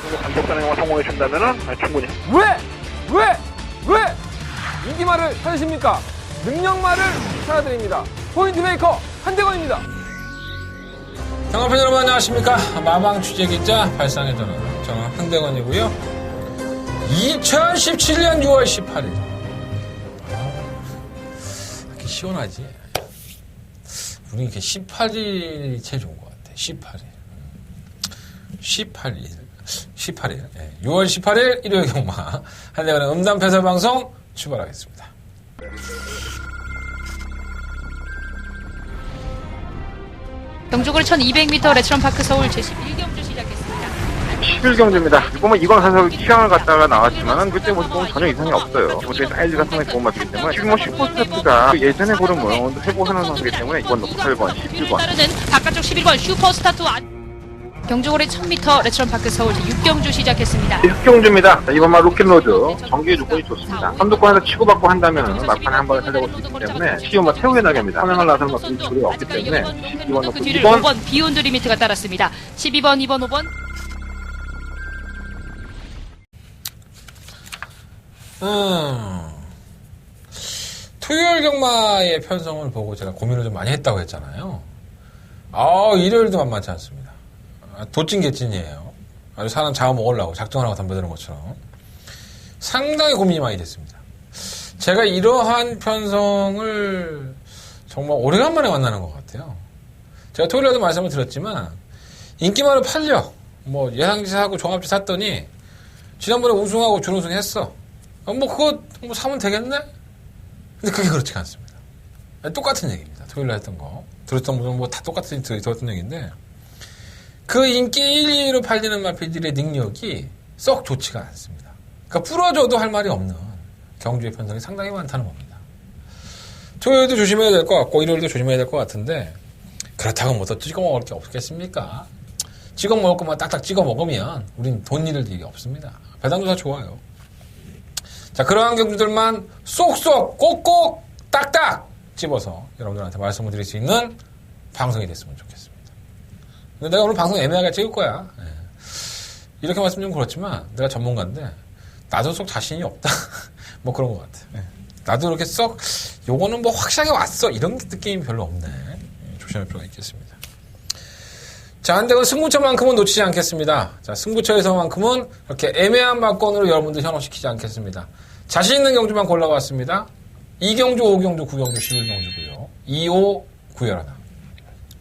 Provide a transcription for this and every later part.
방송도 감독단에 성공해 준다면은 충분히. 왜 인기말을 찾으십니까? 능력말을 찾아드립니다. 포인트 메이커 한대건입니다. 경합팬 여러분 안녕하십니까? 마방 취재기자 발상의 전원 저는 한대건이고요. 2017년 6월 18일 이렇게 시원하지? 우리 이렇게 18일이 제일 좋은 것 같아. 18일 6월 18일 일요일 경마 한대건의 음담 패설 방송 출발하겠습니다. 경주골 1200m 레츠런파크 서울 제11경주 시작했습니다. 11경주입니다. 보면 이건 사실 취향을 갖다가 나왔지만은 그때 모습 보면 전혀 이상이 없어요. 그때 사이즈가 상당히 좋은 맛이기 때문에 지금 슈퍼스타트가 예전에 고른 뭐 회복하는 선수이기 때문에 이번 놓고 8번, 11번. 따르는 바깥쪽 11번 슈퍼스타트 경주골의 1000m 레츠런파크 서울 제6경주 시작했습니다. 6경주입니다. 이번 말 로켓로드 정규 조건이 좋습니다. 선두권에서 치고받고 한다면 막판에 한 번에 살려볼 수 있기 때문에 시험은 태우게 나갑니다. 선행을 나서는 것은 소리가 없기 때문에 12번 놓고 그 뒤를 2번 5번 비욘드 리미트가 따랐습니다. 12번, 2번, 5번. 토요일 경마의 편성을 보고 제가 고민을 좀 많이 했다고 했잖아요. 일요일도 만만치 않습니다. 도찐개찐이에요. 아주 사람 잡아먹으려고 작정을 하고 덤벼드는 것처럼. 상당히 고민이 많이 됐습니다. 제가 이러한 편성을 정말 오래간만에 만나는 것 같아요. 제가 토요일에도 말씀을 드렸지만, 인기만을 팔려. 뭐, 예상지사하고 종합지 샀더니, 지난번에 우승하고 준우승 했어. 그거 사면 되겠네? 근데 그게 그렇지가 않습니다. 똑같은 얘기입니다. 토요일에 했던 거. 들었던 분은 뭐 다 똑같은 들었던 얘기인데, 그 인기 1, 2위로 팔리는 마필들의 능력이 썩 좋지가 않습니다. 그러니까 부러져도 할 말이 없는 경주의 편성이 상당히 많다는 겁니다. 토요일도 조심해야 될 것 같고 일요일도 조심해야 될 것 같은데 그렇다고 뭐 더 찍어 먹을 게 없겠습니까? 찍어 먹을 것만 딱딱 찍어 먹으면 우린 돈 잃을 일이 없습니다. 배당도 다 좋아요. 자, 그러한 경주들만 쏙쏙 꼭꼭 딱딱 집어서 여러분들한테 말씀을 드릴 수 있는 방송이 됐으면 좋겠습니다. 근데 내가 오늘 방송 애매하게 찍을 거야. 이렇게 말씀 좀 그렇지만 내가 전문가인데 나도 속 자신이 없다. 뭐 그런 것 같아. 나도 이렇게 썩 요거는 뭐 확실하게 왔어 이런 느낌이 별로 없네. 조심할 필요가 있겠습니다. 자, 한대건 승부처만큼은 놓치지 않겠습니다. 자, 승부처에서만큼은 이렇게 애매한 막건으로 여러분들 현혹시키지 않겠습니다. 자신 있는 경주만 골라왔습니다. 2경주, 5경주, 9경주, 11경주고요. 2호 구열하나.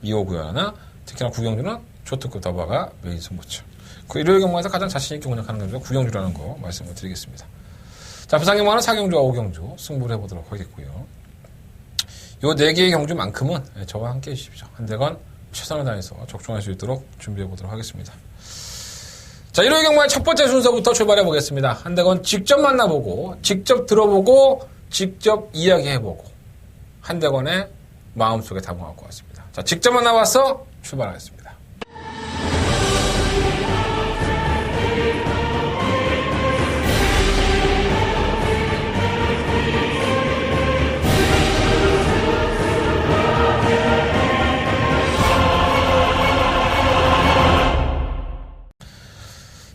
2호 구열하나. 특히나 구경주는 초특급 더바가 메인 승부처. 그 일요일 경마에서 가장 자신있게 운영하는 경주가 구경주라는 거 말씀을 드리겠습니다. 자, 부상경마는 4경주와 5경주 승부를 해보도록 하겠고요. 요 4개의 경주만큼은 저와 함께 해주십시오. 한대건 최선을 다해서 적중할 수 있도록 준비해보도록 하겠습니다. 자, 일요일 경마의 첫 번째 순서부터 출발해보겠습니다. 한대건 직접 만나보고, 직접 들어보고, 직접 이야기해보고, 한대건의 마음속에 담아갈 것 같습니다. 자, 직접 만나봐서 출발하겠습니다.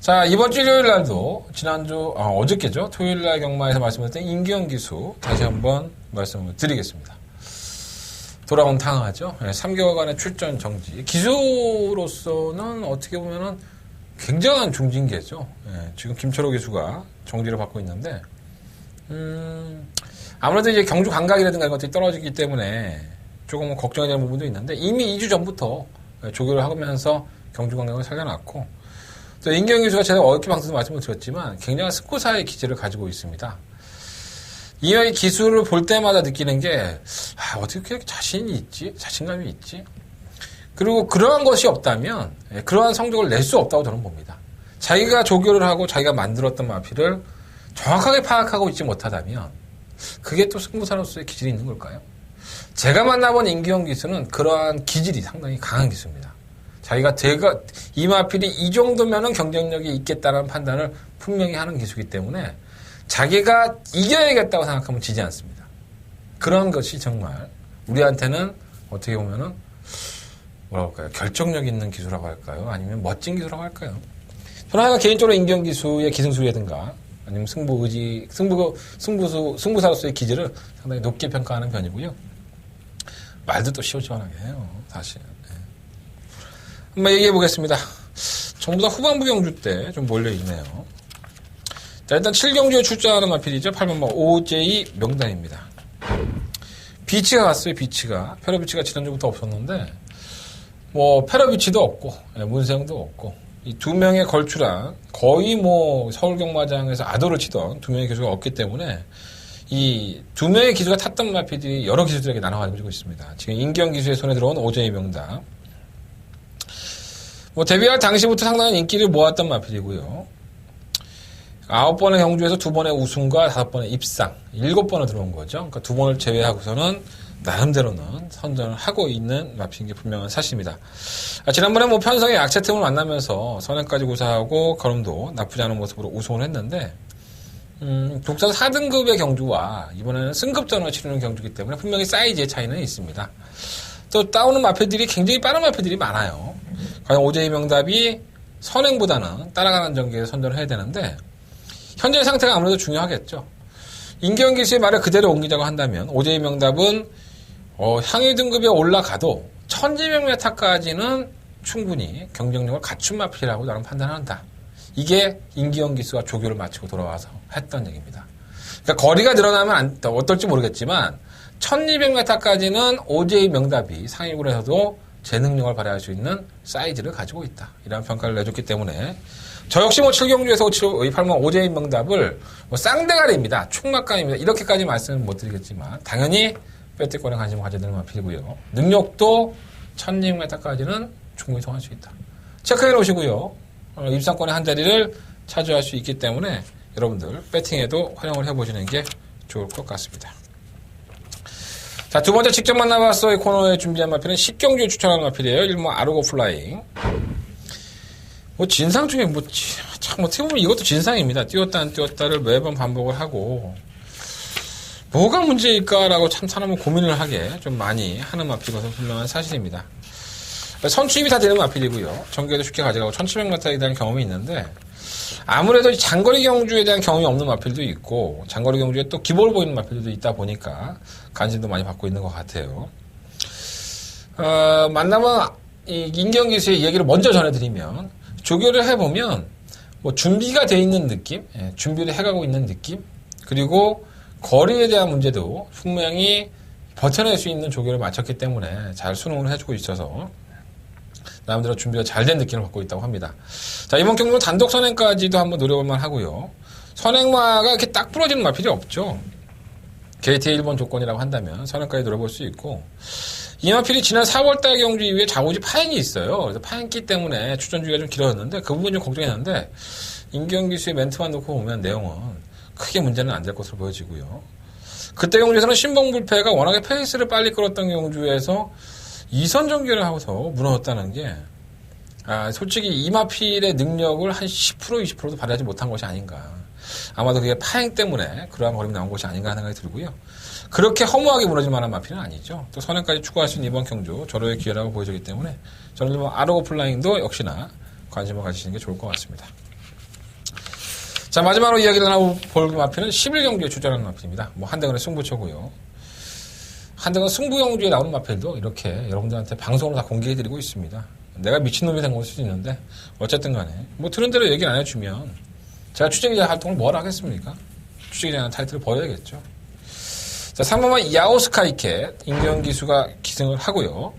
자, 이번 주 일요일 날도 지난주 어저께죠. 토요일 날 경마에서 말씀드렸던 임기영 기수 다시 한번 말씀을 드리겠습니다. 돌아온 탕하죠. 3개월간의 출전 정지. 기수로서는 어떻게 보면은 굉장한 중징계죠. 지금 김철호 기수가 정지를 받고 있는데, 아무래도 이제 경주 감각이라든가 이런 것들이 떨어지기 때문에 조금 걱정이 되는 부분도 있는데, 이미 2주 전부터 조교를 하면서 경주 감각을 살려놨고, 또 임기영 기수가 제가 어렵게 방송에서 말씀을 드렸지만, 굉장한 스쿠사의 기질을 가지고 있습니다. 이 기술을 볼 때마다 느끼는 게, 어떻게 그렇게 자신이 있지? 자신감이 있지? 그리고 그러한 것이 없다면, 그러한 성적을 낼 수 없다고 저는 봅니다. 자기가 조교를 하고 자기가 만들었던 마피를 정확하게 파악하고 있지 못하다면, 그게 또 승부사로서의 기질이 있는 걸까요? 제가 만나본 임기영 기수는 그러한 기질이 상당히 강한 기수입니다. 자기가 이 마필이 이 정도면은 경쟁력이 있겠다는 판단을 분명히 하는 기수이기 때문에, 자기가 이겨야겠다고 생각하면 지지 않습니다. 그런 것이 정말 우리한테는 어떻게 보면은 뭐라고 할까요? 결정력 있는 기수라고 할까요? 아니면 멋진 기수라고 할까요? 저는 하여간 개인적으로 임경기수의 기승술이라든가 아니면 승부사로서의 기질을 상당히 높게 평가하는 편이고요. 말도 또 시원시원하게 해요, 사실. 네. 한번 얘기해 보겠습니다. 전부 다 후반부 경주 때 좀 몰려있네요. 자, 일단 7경주에 출전하는 마필이죠. 8번 OJ 명단입니다. 비치가 갔어요, 비치가. 페러비치가 지난주부터 없었는데, 페러비치도 없고, 문세영도 없고, 이 두 명의 걸출한, 거의 서울경마장에서 아도를 치던 두 명의 기수가 없기 때문에, 이 두 명의 기수가 탔던 마필들이 여러 기수들에게 나눠가지고 있습니다. 지금 임경 기수의 손에 들어온 OJ 명단. 데뷔할 당시부터 상당한 인기를 모았던 마필이고요. 9번의 경주에서 2번의 우승과 5번의 입상, 7번을 들어온 거죠. 그러니까 2번을 제외하고서는 나름대로는 선전을 하고 있는 마필인 게 분명한 사실입니다. 지난번에 편성의 약체팀을 만나면서 선행까지 구사하고 걸음도 나쁘지 않은 모습으로 우승을 했는데, 독산 4등급의 경주와 이번에는 승급전을 치르는 경주이기 때문에 분명히 사이즈의 차이는 있습니다. 또 따오는 마필들이 굉장히 빠른 마필들이 많아요. 과연 OJ 명답이 선행보다는 따라가는 전개에서 선전을 해야 되는데, 현재 상태가 아무래도 중요하겠죠. 임경 기수의 말을 그대로 옮기자고 한다면 OJ 명답은 상위 등급에 올라가도 1200m까지는 충분히 경쟁력을 갖춘 마필이라고 나는 판단한다. 이게 임기영 기수가 조교를 마치고 돌아와서 했던 얘기입니다. 그러니까 거리가 늘어나면 어떨지 모르겠지만 1200m까지는 OJ 명답이 상위군에서도 제 능력을 발휘할 수 있는 사이즈를 가지고 있다. 이런 평가를 내줬기 때문에 저 역시 7경주에서 8번 OJ 명답을 쌍대가리입니다. 충막감입니다. 이렇게까지 말씀을 못 드리겠지만 당연히 배트권에 관심을 가져야 되는 마필이고요. 능력도 1200m까지는 충분히 통할 수 있다. 체크해 놓으시고요. 입상권의 한 자리를 차지할 수 있기 때문에 여러분들 배팅에도 활용을 해보시는 게 좋을 것 같습니다. 자, 두 번째 직접 만나봤어 이 코너에 준비한 마필은 10경주에 추천하는 마필이에요. 1번 아르고 플라잉. 진상 중에 어떻게 보면 이것도 진상입니다. 뛰었다 안 뛰었다를 매번 반복을 하고 뭐가 문제일까라고 참 사람은 고민을 하게 좀 많이 하는 마필이라서 분명한 사실입니다. 선취입이 다 되는 마필이고요. 전개도 쉽게 가져가고 1700m에 대한 경험이 있는데 아무래도 장거리 경주에 대한 경험이 없는 마필도 있고 장거리 경주에 또 기복을 보이는 마필도 있다 보니까 관심도 많이 받고 있는 것 같아요. 만나면 임경 기수의 얘기를 먼저 전해드리면 조교를 해보면 준비가 돼 있는 느낌, 준비를 해가고 있는 느낌, 그리고 거리에 대한 문제도 분명히 버텨낼 수 있는 조교를 마쳤기 때문에 잘 수능을 해주고 있어서 나름대로 준비가 잘 된 느낌을 받고 있다고 합니다. 자, 이번 경주는 단독 선행까지도 한번 노려볼만 하고요. 선행마가 이렇게 딱 부러지는 마필이 없죠. 게이트의 1번 조건이라고 한다면 선행까지 노려볼 수 있고, 이 마필이 지난 4월달 경주 이후에 자오지 파행이 있어요. 그래서 파행기 때문에 추천 주기가 좀 길어졌는데 그 부분이 좀 걱정했는데 임경 기수의 멘트만 놓고 보면 내용은 크게 문제는 안 될 것으로 보여지고요. 그때 경주에서는 신봉불패가 워낙에 페이스를 빨리 끌었던 경주에서 2선 전개를 하고서 무너졌다는 게 솔직히 이 마필의 능력을 한 10% 20%도 발휘하지 못한 것이 아닌가. 아마도 그게 파행 때문에 그러한 걸음이 나온 것이 아닌가 하는 생각이 들고요. 그렇게 허무하게 무너질 만한 마필은 아니죠. 또 선행까지 추구할 수 있는 이번 경주 절호의 기회라고 보여지기 때문에 저는 아르고 플라잉도 역시나 관심을 가지시는 게 좋을 것 같습니다. 자, 마지막으로 이야기를 나눠볼 마필은 11경주에 출전하는 마필입니다. 한대건의 승부처고요. 한대건 승부경주에 나오는 마필도 이렇게 여러분들한테 방송으로 다 공개해드리고 있습니다. 내가 미친놈이 된 걸 수도 있는데 어쨌든 간에 들은 대로 얘기를 안 해주면 제가 취재기자 활동을 뭘 하겠습니까? 취재기자라는 타이틀을 버려야겠죠. 자, 3번은 야오스카이켓 임경 기수가 기승을 하고요.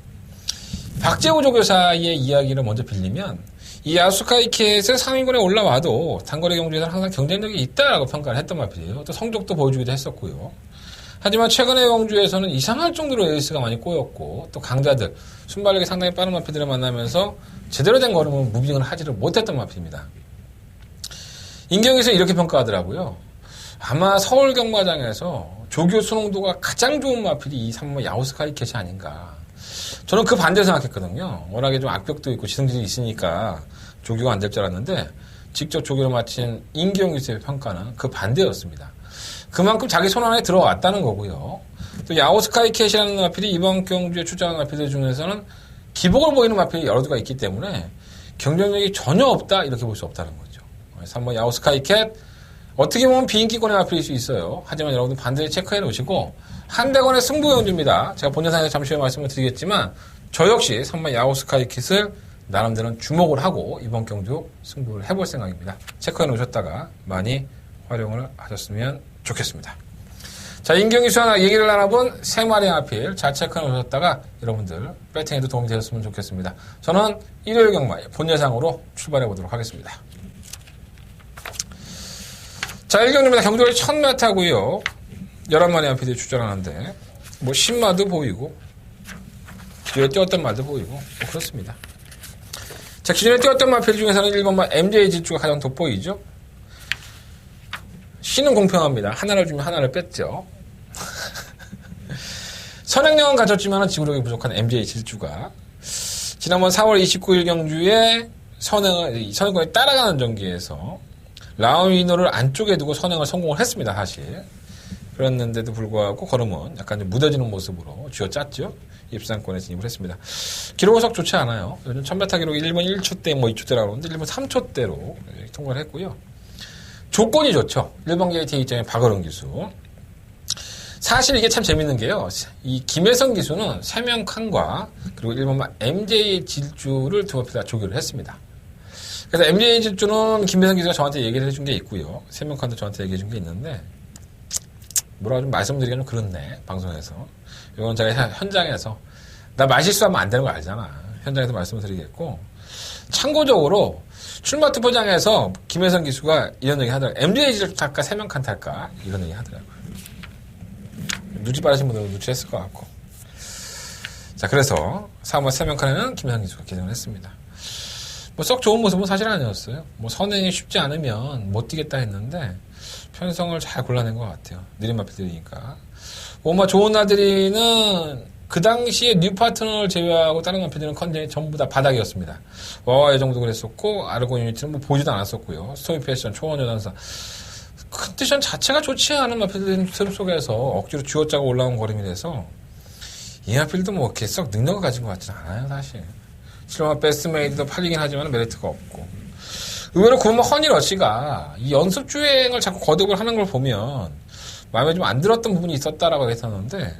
박재호 조교사의 이야기를 먼저 빌리면 이 야오스카이켓은 상위권에 올라와도 단거리 경주에서는 항상 경쟁력이 있다라고 평가를 했던 마필이에요. 또 성적도 보여주기도 했었고요. 하지만 최근의 경주에서는 이상할 정도로 에이스가 많이 꼬였고 또 강자들, 순발력이 상당히 빠른 마필들을 만나면서 제대로 된 걸음을 무빙을 하지를 못했던 마필입니다. 임경에서 이렇게 평가하더라고요. 아마 서울 경마장에서 조교 수능도가 가장 좋은 마필이 이 3번 야오스카이켓이 아닌가. 저는 그 반대로 생각했거든요. 워낙에 좀 악벽도 있고 지성질이 있으니까 조교가 안 될 줄 알았는데 직접 조교를 마친 임경 교수의 평가는 그 반대였습니다. 그만큼 자기 손 안에 들어왔다는 거고요. 또 야오스카이켓이라는 마필이 이번 경주에 출전하는 마필들 중에서는 기복을 보이는 마필이 여러 개가 있기 때문에 경쟁력이 전혀 없다 이렇게 볼 수 없다는 거죠. 그래서 한번 야오스카이캣 어떻게 보면 비인기권의 마필일 수 있어요. 하지만 여러분들 반드시 체크해 놓으시고 한대건의 승부 경주입니다. 제가 본연상에서 잠시 후에 말씀을 드리겠지만 저 역시 3번 야오스카이캣을 나름대로 주목을 하고 이번 경주 승부를 해볼 생각입니다. 체크해 놓으셨다가 많이 활용을 하셨으면 좋겠습니다. 자, 인경기 수하나 얘기를 나눠본 세 마리 하필 잘 체크해 놓으셨다가 여러분들 배팅에도 도움이 되셨으면 좋겠습니다. 저는 일요일 경마 본 예상으로 출발해 보도록 하겠습니다. 자, 1경주입니다. 경주를 1000m고요. 11마리 하필이 출전하는데 뭐 신마도 보이고 뒤에 뛰었던 말도 보이고 뭐 그렇습니다. 자, 기존에 뛰었던 마필 중에서는 1번마 MJ 질주가 가장 돋보이죠. 신은 공평합니다. 하나를 주면 하나를 뺐죠. 선행력은 갖췄지만 지구력이 부족한 MJ 질주가 지난번 4월 29일 경주에 선행권에 따라가는 전기에서 라운위너를 안쪽에 두고 선행을 성공을 했습니다. 사실 그랬는데도 불구하고 걸음은 약간 좀 무뎌지는 모습으로 쥐어짰죠. 입상권에 진입을 했습니다. 기록은 썩 좋지 않아요. 요즘 1000m 기록이 1분 1초대, 뭐 2초대라고 하는데 1분 3초대로 통과를 했고요. 조건이 좋죠. 1번 게이트 입장에 박어른 기수. 사실 이게 참 재밌는 게요. 이 김혜성 기수는 세명칸과 그리고 1번만 MJ 질주를 두 번째 다 조교를 했습니다. 그래서 MJ 질주는 김혜성 기수가 저한테 얘기를 해준 게 있고요. 세명칸도 저한테 얘기해 준 게 있는데 뭐라고 좀 말씀드리기가 좀 그렇네. 방송에서. 이건 제가 현장에서 나 말실수하면 안 되는 거 알잖아. 현장에서 말씀을 드리겠고 참고적으로 출마 투표장에서 김혜성 기수가 이런 얘기 하더라고요. MJ 질주 탈까 3명칸 탈까 이런 얘기 하더라고요. 눈치 빠르신 분들은 눈치했을 것 같고. 자, 그래서 3번 3명칸에는 김혜성 기수가 기생을 했습니다. 뭐 썩 좋은 모습은 사실 아니었어요. 뭐 선행이 쉽지 않으면 못 뛰겠다 했는데 편성을 잘 골라낸 것 같아요. 느린 마필들이니까. 오마 좋은 나들이는 그 당시에 뉴 파트너를 제외하고 다른 마필들은 컨디션이 전부 다 바닥이었습니다. 와와의 정도 그랬었고 아르고 유니티는 뭐 보지도 않았었고요. 스토미 패션, 초원여 단사 컨디션 자체가 좋지 않은 마필들 속에서 억지로 쥐어짜고 올라온 걸음이 돼서 이 마필도 뭐 이렇게 썩 능력을 가진 것 같지는 않아요, 사실. 실로마 베스트메이드도 팔리긴 하지만 메리트가 없고. 의외로 그러면 허니러시가 이 연습 주행을 자꾸 거듭을 하는 걸 보면 마음에 좀 안 들었던 부분이 있었다라고 했었는데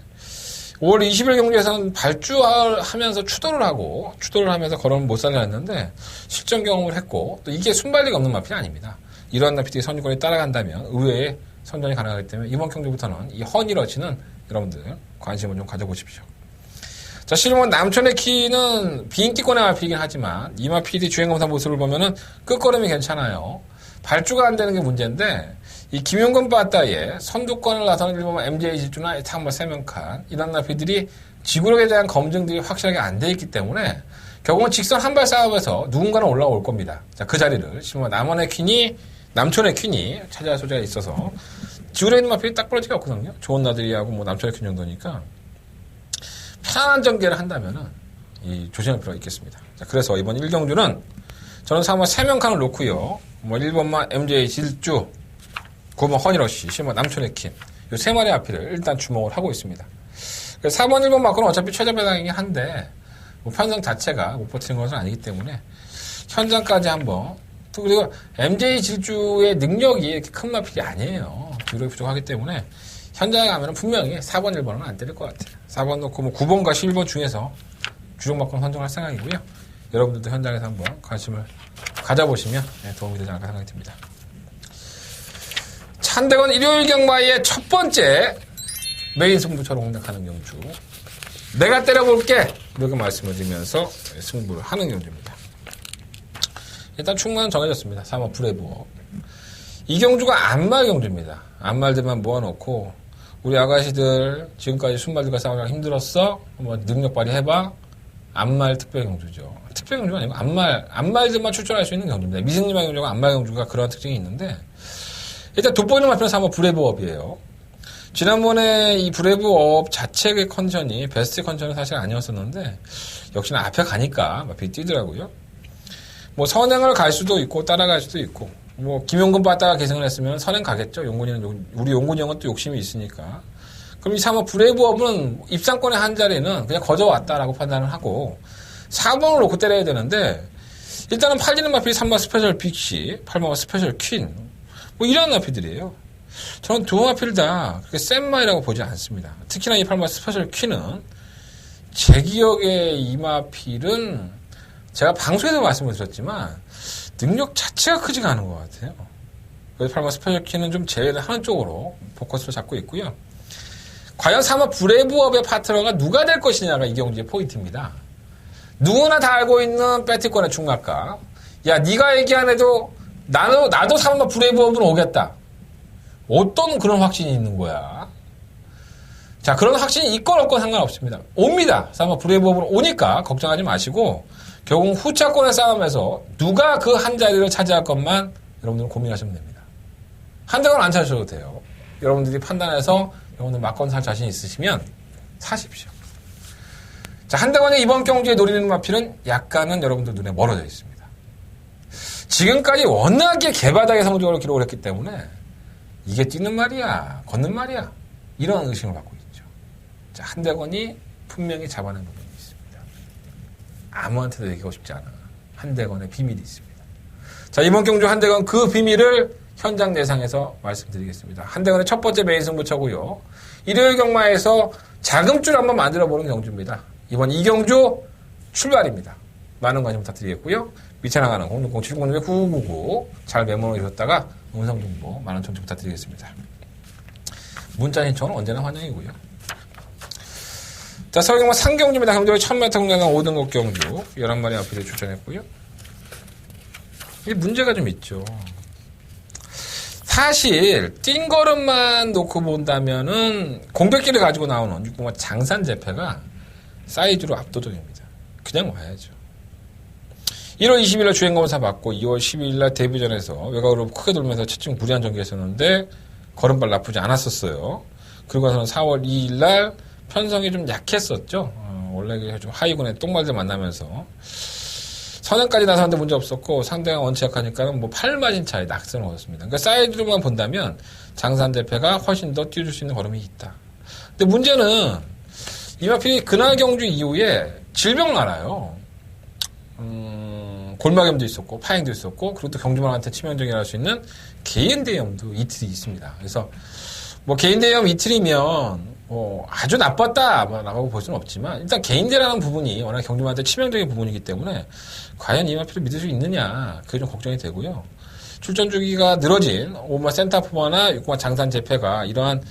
5월 20일 경기에서는 발주하면서 추돌을 하면서 걸음을 못 살려냈는데 실전 경험을 했고 또 이게 순발리가 없는 마필이 아닙니다. 이러한 마필이 선두권에 따라간다면 의외의 선전이 가능하기 때문에 이번 경기부터는 이 허니러시는 여러분들 관심을 좀 가져보십시오. 자, 실은 남촌의 키는 비인기권의 마필이긴 하지만 이 마필이 주행검사 모습을 보면은 끝걸음이 괜찮아요. 발주가 안 되는 게 문제인데 이 김용근 빠따에 선두권을 나서는 일본 MJ 질주나 탕마 3명칸 이런 마필들이 지구력에 대한 검증들이 확실하게 안 돼 있기 때문에 결국은 직선 한발 싸움에서 누군가는 올라올 겁니다. 자, 그 자리를 실은 남촌의 퀸이 차지할 소재가 있어서 지구력에 있는 마필이 딱 부러지가 없거든요. 좋은 나들이하고 뭐 남촌의 퀸 정도니까 편안한 전개를 한다면은 조심할 필요가 있겠습니다. 자, 그래서 이번 1경주는 저는 3번 3명칸을 놓고요. 뭐 1번만 MJ 질주, 9번 허니러시, 10번 남촌의 킴. 요 세 마리 앞이를 일단 주목을 하고 있습니다. 그래서 4번, 1번 마크는 어차피 최저 배당이긴 한데 뭐 편성 자체가 못 버티는 것은 아니기 때문에 현장까지 한번 또 그리고 MJ 질주의 능력이 이렇게 큰 마필이 아니에요. 기록이 부족하기 때문에 현장에 가면 분명히 4번, 1번은 안 때릴 것 같아요. 4번 놓고 뭐 9번과 11번 중에서 주종만큼 선정할 생각이고요. 여러분들도 현장에서 한번 관심을 가져보시면 도움이 되지 않을까 생각이 듭니다. 한대건 일요일 경마의 첫 번째 메인 승부처럼 공략하는 경주. 내가 때려볼게! 이렇게 말씀을 드리면서 승부를 하는 경주입니다. 일단 충분한 정해졌습니다. 3번 브레이브업. 이 경주가 안말 경주입니다. 안말들만 모아놓고 우리 아가씨들 지금까지 순말들과 싸우느라 힘들었어? 뭐 능력 발휘해봐? 안말 특별 경주죠. 특별 경주가 아니고 안말들만 출전할 수 있는 경주입니다. 미승리마 경주가 안말 경주가 그런 특징이 있는데 일단 돋보이는 마필은 3번 브레이브업이에요. 지난번에 이 브레이브업 자체의 컨디션이 베스트 컨디션은 사실 아니었었는데 역시나 앞에 가니까 마필이 뛰더라고요. 뭐 선행을 갈 수도 있고 따라갈 수도 있고 뭐 김용근 빠따가 계승을 했으면 선행 가겠죠. 우리 용근이 형은 또 욕심이 있으니까. 그럼 이 3번 브레이브업은 입상권의 한 자리는 그냥 거저왔다라고 판단을 하고 4번을 놓고 때려야 되는데 일단은 팔리는 마필이 3번 스페셜 빅시, 8번 스페셜 퀸. 뭐 이런 마필들이에요. 저는 두 마필 다 그렇게 센 마이라고 보지 않습니다. 특히나 이 8번 스페셜 퀸은 제 기억에 이 마필은 제가 방송에서 말씀을 드렸지만 능력 자체가 크지가 않은 것 같아요. 그래서 8번 스페셜 퀸은 좀 제외를 하는 쪽으로 포커스를 잡고 있고요. 과연 3번 브레이브업의 파트너가 누가 될 것이냐가 이 경주의 포인트입니다. 누구나 다 알고 있는 배티권의 중간가. 야, 네가 얘기 안 해도 나도 3번 브레이브업으로 오겠다. 어떤 그런 확신이 있는 거야? 자, 그런 확신이 있건 없건 상관없습니다. 옵니다. 3번 브레이브업으로 오니까 걱정하지 마시고 결국 후차권의 싸움에서 누가 그 한 자리를 차지할 것만 여러분들은 고민하시면 됩니다. 한 대건 안 차셔도 돼요. 여러분들이 판단해서 여러분들 막건 살 자신 있으시면 사십시오. 자, 한대건의 이번 경주에 노리는 마필은 약간은 여러분들 눈에 멀어져 있습니다. 지금까지 워낙에 개바닥의 성적으로 기록을 했기 때문에 이게 뛰는 말이야, 걷는 말이야, 이런 의심을 받고 있죠. 자, 한대건이 분명히 잡아낸 부분이 있습니다. 아무한테도 얘기하고 싶지 않아. 한대건의 비밀이 있습니다. 자, 이번 경주 한대건 그 비밀을 현장 내상에서 말씀드리겠습니다. 한대건의 첫 번째 메인 승부처고요. 일요일 경마에서 자금줄 한번 만들어보는 경주입니다. 이번 이 경주 출발입니다. 많은 관심 부탁드리겠고요. 미쳐 나가는 060-706-9999 잘 메모해 주셨다가 음성 정보 많은 청취 부탁드리겠습니다. 문자 신청은 언제나 환영이고요. 자, 서울경마 상경주입니다. 경주의 1000m 공략당 5등급 경주 11마리 앞에 추천했고요. 이 문제가 좀 있죠. 사실 뛴 걸음만 놓고 본다면은 공백기를 가지고 나오는 6공마 장산 재패가 사이즈로 압도적입니다. 그냥 와야죠. 1월 20일날 주행검사 받고 2월 12일날 데뷔전에서 외곽으로 크게 돌면서 체중 무리한 전개했었는데 걸음발 나쁘지 않았었어요. 그리고 나서는 4월 2일날 편성이 좀 약했었죠. 원래 좀 하위군의 똥말들 만나면서 선행까지 나섰는데 문제 없었고 상대가 원치 약하니까는 뭐 8마진 차이 낙선을 얻었습니다. 그러니까 사이즈로만 본다면 장산 대패가 훨씬 더 뛰어줄 수 있는 걸음이 있다. 근데 문제는 이 마필이 그날 경주 이후에 질병 나라요. 골마염도 있었고 파행도 있었고 그리고 또 경주만한테 치명적이라 할 수 있는 개인 대염도 이틀이 있습니다. 그래서 뭐 개인 대염 이틀이면 뭐 아주 나빴다라고 볼 수는 없지만 일단 개인대라는 부분이 워낙 경주만한테 치명적인 부분이기 때문에 과연 이 마필을 믿을 수 있느냐 그게 좀 걱정이 되고요. 출전 주기가 늘어진 5마 센터포마나 6마 장산 재패가 이러한